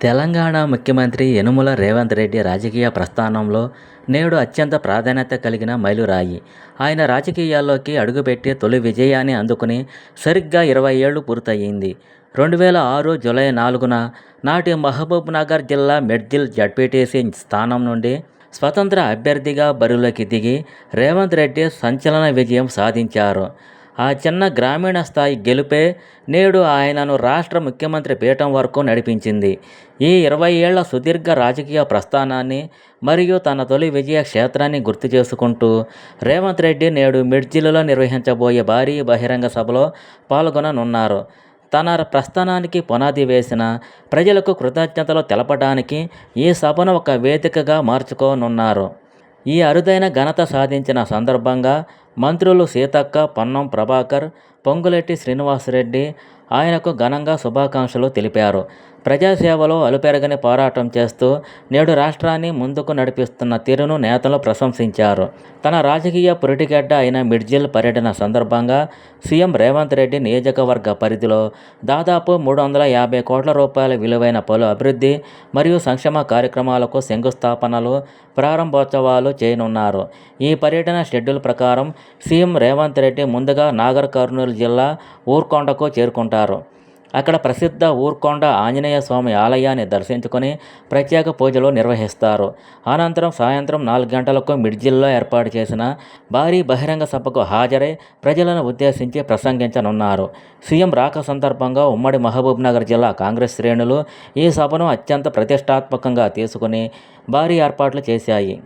తెలంగాణ ముఖ్యమంత్రి యనుమల రేవంత్ రెడ్డి రాజకీయ ప్రస్థానంలో నేడు అత్యంత ప్రాధాన్యత కలిగిన మైలురాయి. ఆయన రాజకీయాల్లోకి అడుగుపెట్టి తొలి విజయాన్ని అందుకుని సరిగ్గా 20 ఏళ్లు పూర్తయింది. 2006 జూలై 4న నాటి మహబూబ్నగర్ జిల్లా మేడ్చల్ జడ్పీటీసీ స్థానం నుండి స్వతంత్ర అభ్యర్థిగా బరిలోకి దిగి రేవంత్ రెడ్డి సంచలన విజయం సాధించారు. ఆ చిన్న గ్రామీణ స్థాయి గెలుపే నేడు ఆయనను రాష్ట్ర ముఖ్యమంత్రి పీఠం వరకు నడిపించింది. ఈ 20 ఏళ్ల సుదీర్ఘ రాజకీయ ప్రస్థానాన్ని మరియు తన తొలి విజయ క్షేత్రాన్ని గుర్తు చేసుకుంటూ రేవంత్ రెడ్డి నేడు మేడ్చల్లో నిర్వహించబోయే భారీ బహిరంగ సభలో పాల్గొననున్నారు. తన ప్రస్థానానికి పునాది వేసిన ప్రజలకు కృతజ్ఞతలు తెలపడానికి ఈ సభను ఒక వేదికగా మార్చుకోనున్నారు. ఈ అరుదైన ఘనత సాధించిన సందర్భంగా మంత్రులు సీతక్క, పొన్నం ప్రభాకర్, పొంగులేటి శ్రీనివాసరెడ్డి ఆయనకు ఘనంగా శుభాకాంక్షలు తెలిపారు. ప్రజాసేవలో అలుపెరగని పోరాటం చేస్తూ నేడు రాష్ట్రాన్ని ముందుకు నడిపిస్తున్న తీరును నేతలు ప్రశంసించారు. తన రాజకీయ పురిటిగడ్డ అయిన మేడ్చల్ పర్యటన సందర్భంగా సీఎం రేవంత్ రెడ్డి నియోజకవర్గ పరిధిలో దాదాపు 350 కోట్ల రూపాయల విలువైన పలు అభివృద్ధి మరియు సంక్షేమ కార్యక్రమాలకు శంకుస్థాపనలు, ప్రారంభోత్సవాలు చేయనున్నారు. ఈ పర్యటన షెడ్యూల్ ప్రకారం సీఎం రేవంత్ రెడ్డి ముందుగా నాగర్ కర్నూలు జిల్లా ఊర్కొండకు చేరుకుంటారు. అక్కడ ప్రసిద్ధ ఊర్కొండ ఆంజనేయ స్వామి ఆలయాన్ని దర్శించుకొని ప్రత్యేక పూజలు నిర్వహిస్తారు. అనంతరం సాయంత్రం 4 గంటలకు మేడ్చల్లో ఏర్పాటు చేసిన భారీ బహిరంగ సభకు హాజరై ప్రజలను ఉద్దేశించి ప్రసంగించనున్నారు. సీఎం రాక సందర్భంగా ఉమ్మడి మహబూబ్నగర్ జిల్లా కాంగ్రెస్ శ్రేణులు ఈ సభను అత్యంత ప్రతిష్టాత్మకంగా తీసుకుని భారీ ఏర్పాట్లు చేశాయి.